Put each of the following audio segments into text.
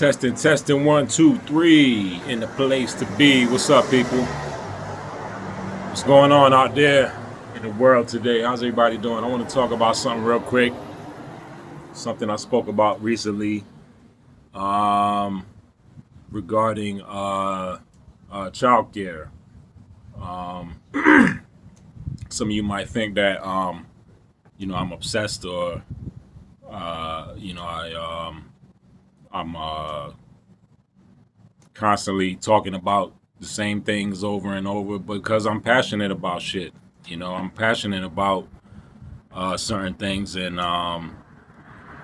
Testing, 1, 2, 3 in the place to be. What's up, people? What's going on out there in the world today? How's everybody doing? I want to talk about something real quick. Something I spoke about recently regarding childcare. Some of you might think that I'm obsessed or I'm constantly talking about the same things over and over because I'm passionate about shit. I'm passionate about certain things, and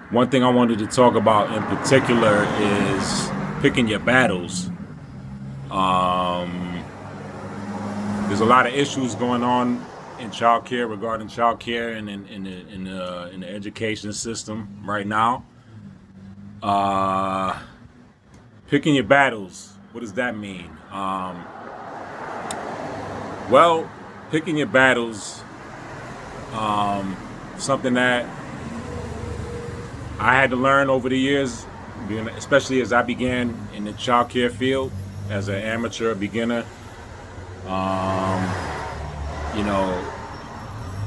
one thing I wanted to talk about in particular is picking your battles. There's a lot of issues going on in childcare regarding childcare and in the education system right now. Picking your battles. What does that mean? Well, picking your battles, something that I had to learn over the years, especially as I began in the childcare field as an amateur beginner.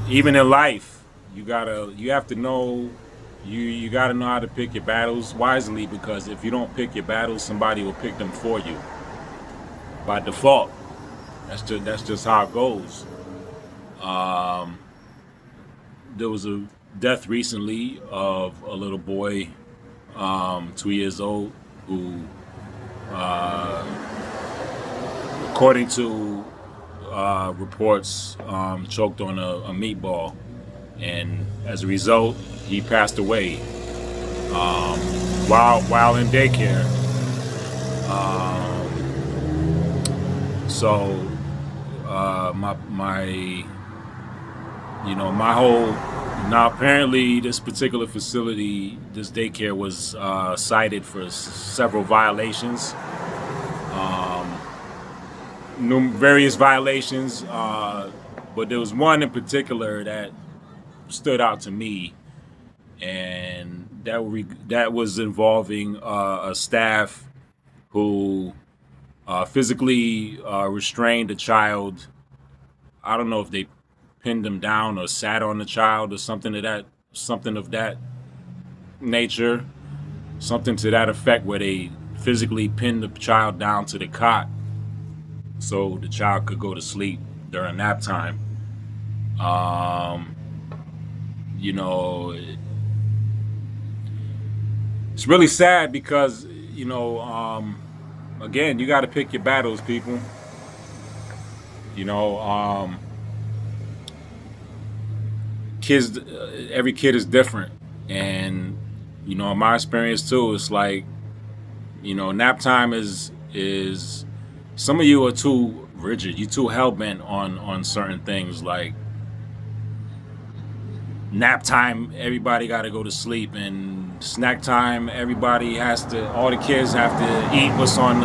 Even in life, you have to know. You got to know how to pick your battles wisely, because if you don't pick your battles, somebody will pick them for you by default. That's just how it goes. There was a death recently of a little boy, 2 years old, who, according to reports, choked on a meatball, and as a result, he passed away while in daycare. My whole now apparently this particular facility, this daycare, was cited for several violations, various violations, but there was one in particular that stood out to me, and that was involving a staff who physically restrained a child. I don't know if they pinned him down or sat on the child or something of that nature, something to that effect, where they physically pinned the child down to the cot so the child could go to sleep during nap time. It's really sad because, again, you got to pick your battles, people. Kids, every kid is different. And, in my experience too, it's like, nap time is some of you are too rigid. You're too hell-bent on certain things, like nap time, everybody got to go to sleep, and snack time, all the kids have to eat what's on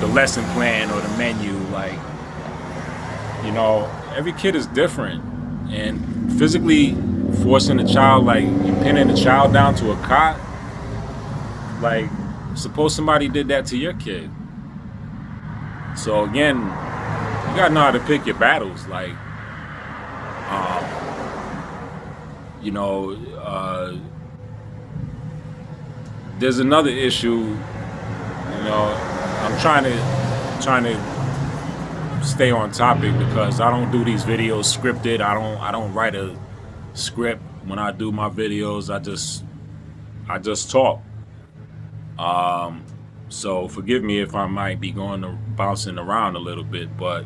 the lesson plan or the menu. Like, every kid is different, and physically forcing a child, like you pinning a child down to a cot, like suppose somebody did that to your kid. So again, you gotta know how to pick your battles. Like, there's another issue. I'm trying to stay on topic because I don't do these videos scripted. I don't write a script when I do my videos. I just talk. So forgive me if I might be bouncing around a little bit, but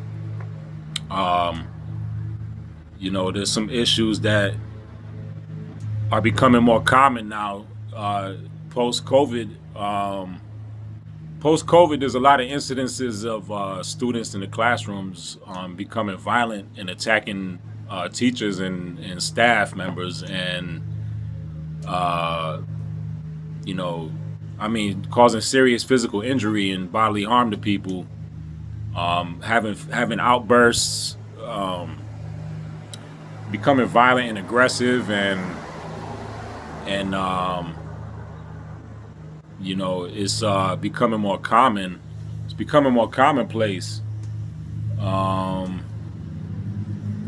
there's some issues that are becoming more common now. Post-COVID, there's a lot of incidences of students in the classrooms becoming violent and attacking teachers and staff members, and causing serious physical injury and bodily harm to people, having outbursts, becoming violent and aggressive, and it's becoming more common. It's becoming more commonplace. Um,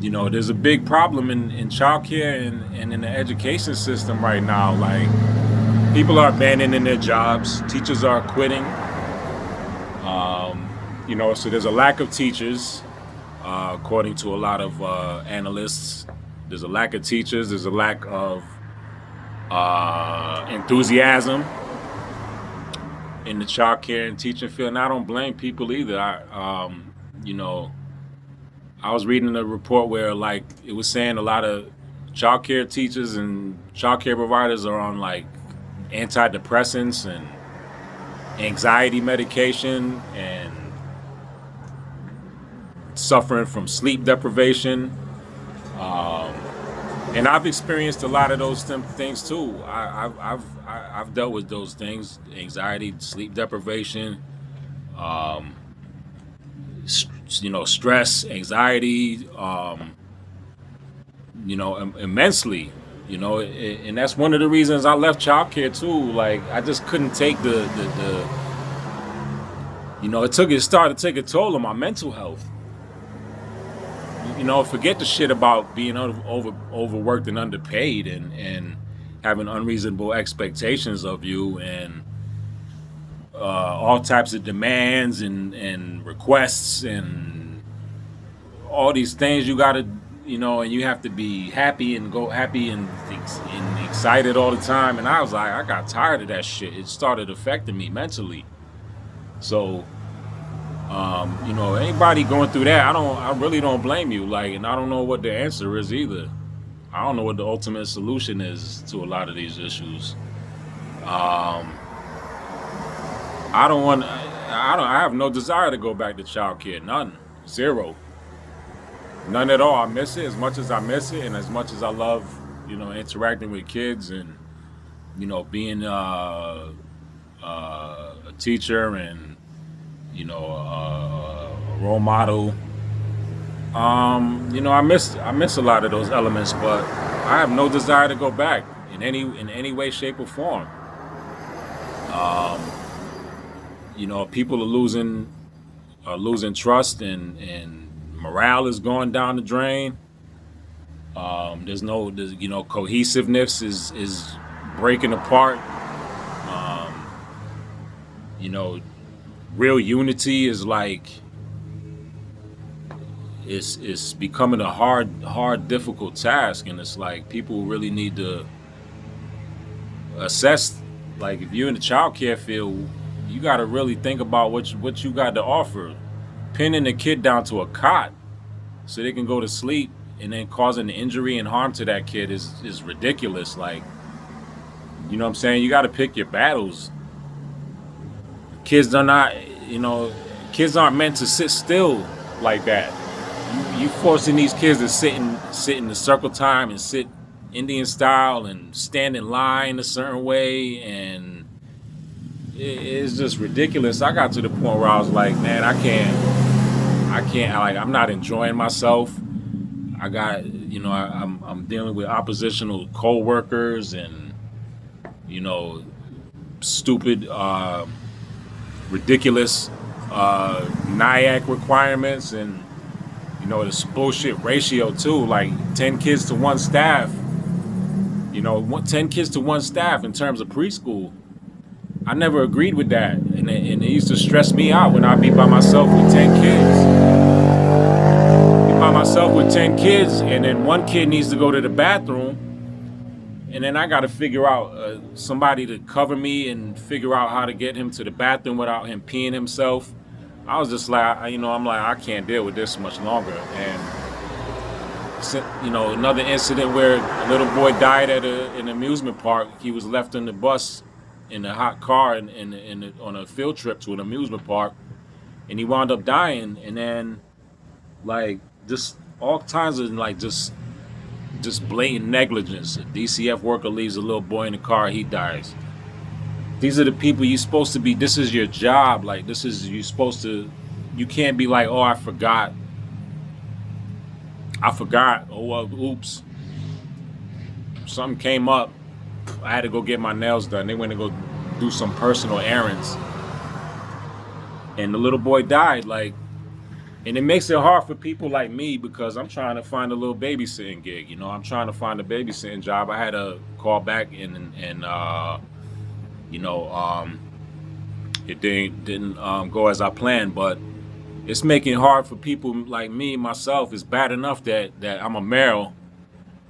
there's a big problem in childcare and in the education system right now. Like, people are abandoning their jobs. Teachers are quitting. So there's a lack of teachers, according to a lot of analysts. There's a lack of teachers. There's a lack of enthusiasm in the childcare and teaching field. And I don't blame people either. I was reading a report where, like, it was saying a lot of childcare teachers and childcare providers are on, like, antidepressants and anxiety medication and suffering from sleep deprivation. And I've experienced a lot of those things too. I've dealt with those things: anxiety, sleep deprivation, um, stress, anxiety, immensely. And that's one of the reasons I left childcare too. Like, I just couldn't take it started to take a toll on my mental health. Forget the shit about being overworked and underpaid and having unreasonable expectations of you and all types of demands and requests and all these things you gotta, and you have to be happy and go happy and excited all the time. And I was like, I got tired of that shit. It started affecting me mentally. So, anybody going through that, I really don't blame you. Like, and I don't know what the answer is either. I don't know what the ultimate solution is to a lot of these issues. I have no desire to go back to childcare. None. Zero. None at all. I miss it as much as I miss it, and as much as I love, interacting with kids and, being a teacher and, a role model. I miss a lot of those elements, but I have no desire to go back in any way, shape, or form. People are losing trust and morale is going down the drain. Cohesiveness is breaking apart. Real unity is like it's becoming a hard, difficult task, and it's like people really need to assess. Like, if you're in the childcare field, you got to really think about what you got to offer. Pinning the kid down to a cot so they can go to sleep and then causing injury and harm to that kid is ridiculous. Like, you know what I'm saying? You got to pick your battles. Kids aren't meant to sit still like that. You forcing these kids to sit in the circle time and sit Indian style and stand in line a certain way, and it's just ridiculous. I got to the point where I was like, man, I can't, like, I'm not enjoying myself. I got, I'm dealing with oppositional co-workers and, stupid, ridiculous NIAC requirements, and this bullshit ratio too, like 10 kids to one staff. 10 kids to one staff in terms of preschool. I never agreed with that, and it used to stress me out when I'd be by myself with 10 kids. And then one kid needs to go to the bathroom, and then I got to figure out somebody to cover me and figure out how to get him to the bathroom without him peeing himself. I was just like, I'm like, I can't deal with this much longer. And another incident where a little boy died at an amusement park. He was left on the bus in a hot car on a field trip to an amusement park, and he wound up dying. And then, like, just all kinds of, like, just blatant negligence. A DCF worker leaves a little boy in the car, he dies. These are the people you're supposed to be. This is your job. Like, you can't be like, oh, I forgot. Oh, well, oops. Something came up. I had to go get my nails done. They went to go do some personal errands, and the little boy died. Like, and it makes it hard for people like me because I'm trying to find a little babysitting gig. You know, I'm trying to find a babysitting job. I had to call back and you know, it didn't go as I planned, but it's making it hard for people like me myself. It's bad enough that I'm a male,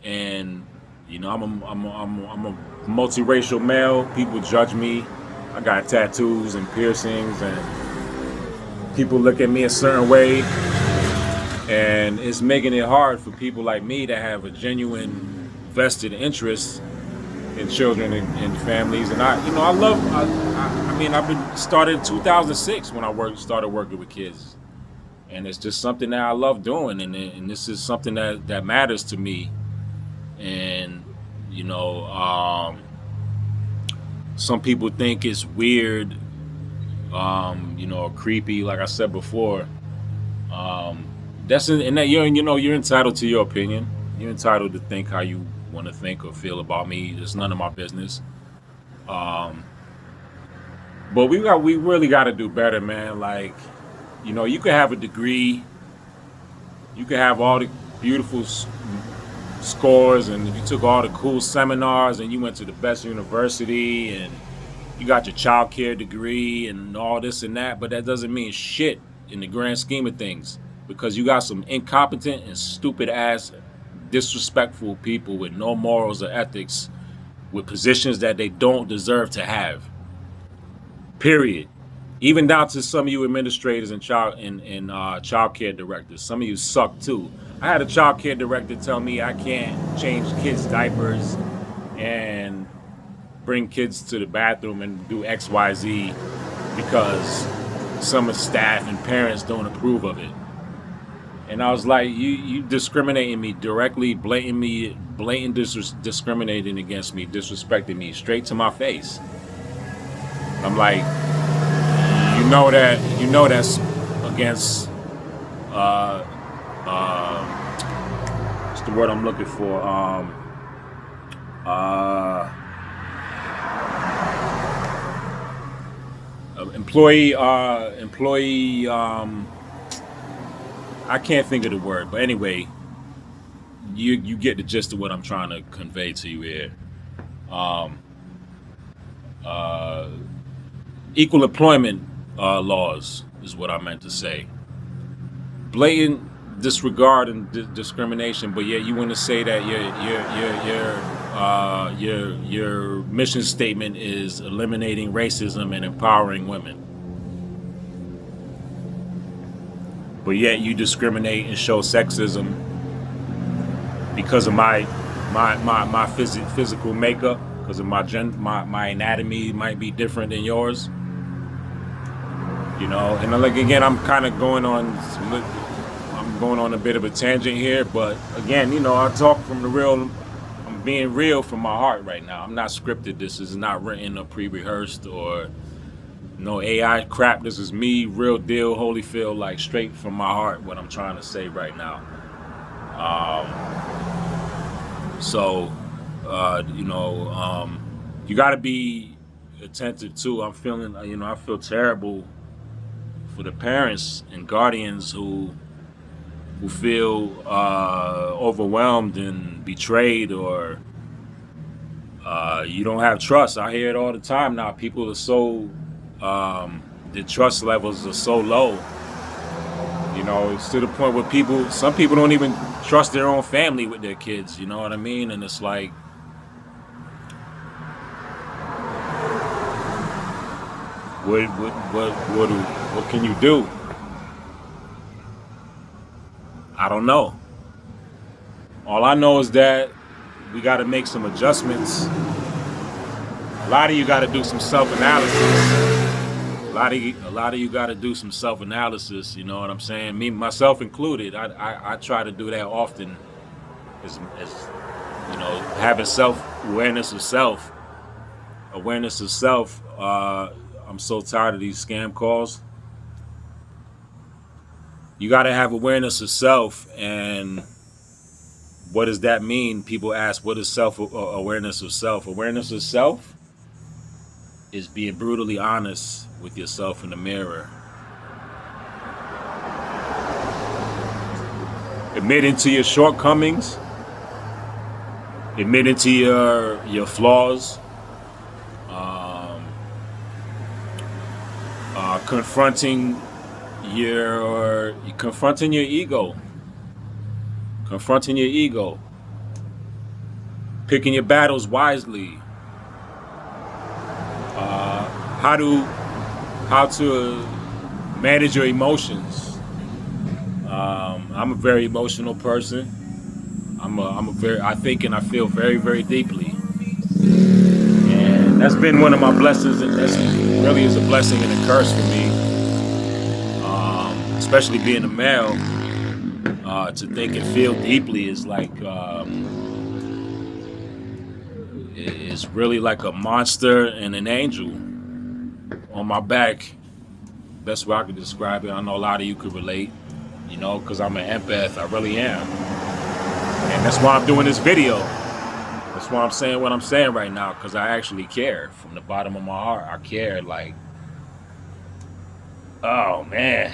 and you know, I'm a multiracial male. People judge me. I got tattoos and piercings, and people look at me a certain way, and it's making it hard for people like me to have a genuine vested interest in children and families. And I mean, I've been started in 2006 when I started working with kids, and it's just something that I love doing, and this is something that matters to me. And you know, some people think it's weird, you know, creepy, like I said before. And that you're entitled to your opinion. You're entitled to think how you want to think or feel about me. It's none of my business. Um, but we really got to do better, man. Like, you know, you could have a degree, you could have all the beautiful scores, and you took all the cool seminars, and you went to the best university, and you got your childcare degree, and all this and that. But that doesn't mean shit in the grand scheme of things, because you got some incompetent and stupid ass, disrespectful people with no morals or ethics, with positions that they don't deserve to have. Period. Even down to some of you administrators and child care directors. Some of you suck too. I had a child care director tell me I can't change kids' diapers and bring kids to the bathroom and do X, Y, Z because some of the staff and parents don't approve of it. And I was like, you discriminating me directly, blatant discriminating against me, disrespecting me straight to my face. I'm like, you know that's against what's the word I'm looking for? Employee. I can't think of the word, but anyway, you get the gist of what I'm trying to convey to you here. Um, uh, Equal employment laws is what I meant to say. Blatant disregard and discrimination, but yet you want to say that your mission statement is eliminating racism and empowering women, but yet you discriminate and show sexism because of my physical makeup, because of my anatomy might be different than yours. You know, and like again, I'm going on a bit of a tangent here, but again, you know, I talk from the real. I'm being real from my heart right now. I'm not scripted. This is not written or pre-rehearsed or no AI crap. This is me, real deal, Holyfield, like straight from my heart. What I'm trying to say right now. So, you know, you got to be attentive too. I'm feeling, you know, I feel terrible for the parents and guardians who feel overwhelmed and betrayed, or you don't have trust. I hear it all the time now. People are so the trust levels are so low. You know, it's to the point where some people don't even trust their own family with their kids. You know what I mean? And it's like, what can you do? I don't know. All I know is that we got to make some adjustments. A lot of you got to do some self-analysis. A lot of you got to do some self-analysis. You know what I'm saying? Me, myself included. I try to do that often. As you know, having self-awareness of self. Awareness of self. I'm so tired of these scam calls. You got to have awareness of self, and what does that mean? People ask, what is awareness of self? Awareness of self is being brutally honest with yourself in the mirror. Admitting to your shortcomings, admitting to your flaws, confronting your ego, confronting your ego, picking your battles wisely, how to manage your emotions. I'm a very emotional person. I think and I feel very, very deeply. And that's been one of my blessings, and that's really is a blessing and a curse for me, especially being a male. To think and feel deeply is like, it's really like a monster and an angel on my back. Best way I could describe it. I know a lot of you could relate, because I'm an empath. I really am. And that's why I'm doing this video. That's why I'm saying what I'm saying right now, because I actually care from the bottom of my heart. I care, like, oh man.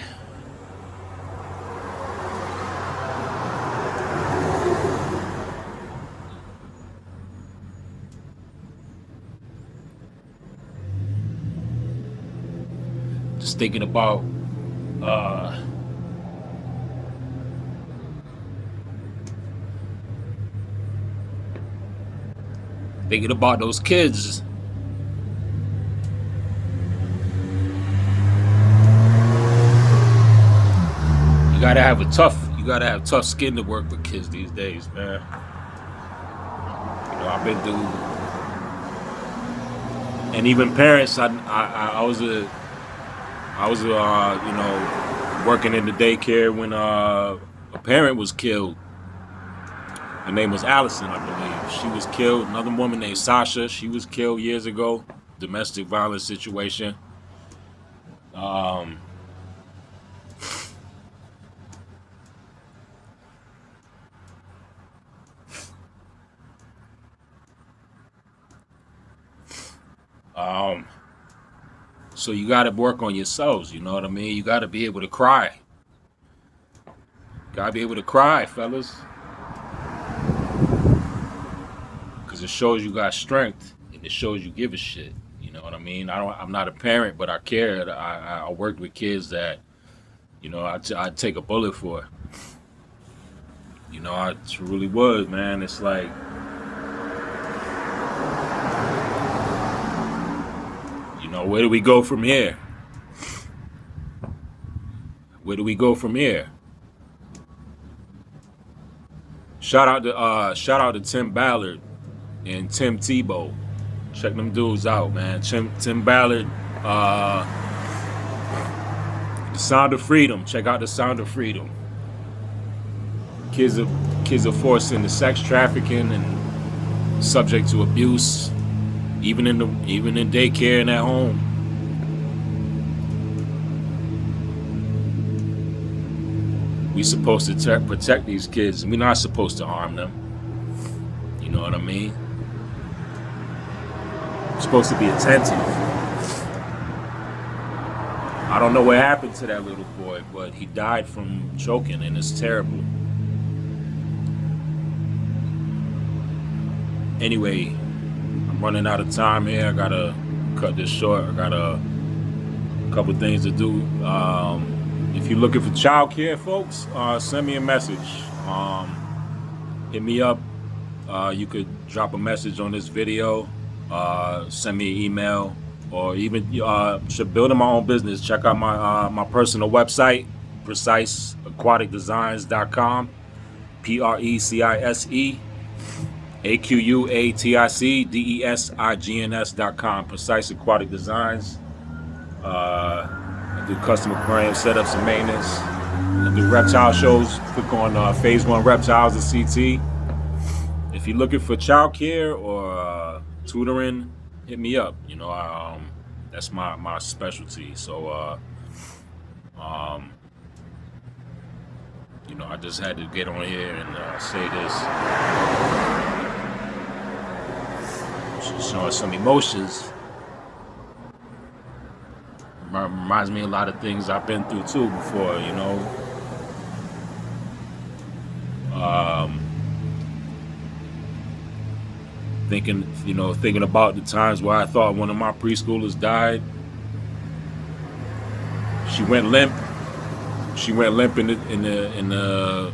Just thinking about those kids. You gotta have tough skin to work with kids these days, man. I've been through, and even parents. I was working in the daycare when a parent was killed. Her name was Allison, I believe. She was killed. Another woman named Sasha. She was killed years ago. Domestic violence situation. So you got to work on yourselves. You know what I mean? You got to be able to cry. Got to be able to cry, fellas. Because it shows you got strength, and it shows you give a shit. You know what I mean? I'm not a parent, but I care. I worked with kids that, I'd take a bullet for. I really would, man. It's like, where do we go from here? Where do we go from here? Shout out to Tim Ballard and Tim Tebow. Check them dudes out, man. Tim Ballard, The Sound of Freedom. Check out The Sound of Freedom. Kids are forced into sex trafficking and subject to abuse, even in daycare and at home. We supposed to protect these kids, and we're not supposed to harm them. You know what I mean? We're supposed to be attentive. I don't know what happened to that little boy, but he died from choking, and it's terrible. Anyway, I'm running out of time here. I gotta cut this short. I got a couple things to do. If you're looking for childcare, folks, send me a message. Hit me up. You could drop a message on this video. Send me an email, or even building my own business. Check out my personal website, PreciseAquaticDesigns.com. PreciseAquaticDesigns.com. Precise Aquatic Designs. I do custom aquarium setups and maintenance. I do reptile shows. Click on Phase 1 Reptiles at CT. If you're looking for childcare or tutoring, hit me up. That's my specialty. So, I just had to get on here and say this. Showing some emotions. reminds me of a lot of things I've been through too before, you know. Um, thinking about the times where I thought one of my preschoolers died. She went limp. She went limp in the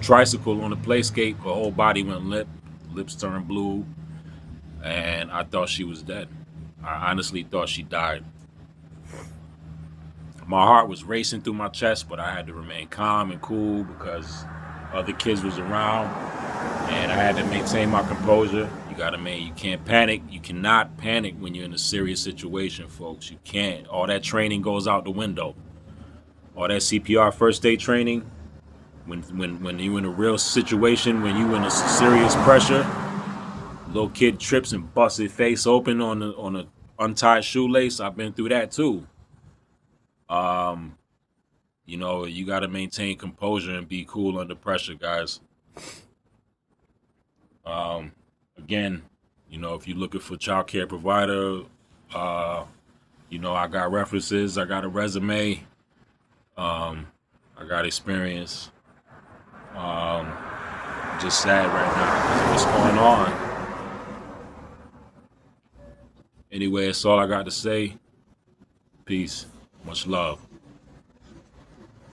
tricycle on the playscape. Her whole body went limp. Lips turned blue, and I thought she was dead. I honestly thought she died. My heart was racing through my chest, but I had to remain calm and cool because other kids was around, and I had to maintain my composure. You can't panic. You cannot panic when you're in a serious situation, folks. You can't. All that training goes out the window. All that CPR first aid training. When you're in a real situation, when you're in a serious pressure, little kid trips and busts his face open on a untied shoelace. I've been through that too. Um, you got to maintain composure and be cool under pressure, guys. Um, Again, if you're looking for childcare provider, uh, I got references, I got a resume, um, I got experience. Um, just sad right now because of what's going on. Anyway, that's all I got to say. Peace. Much love.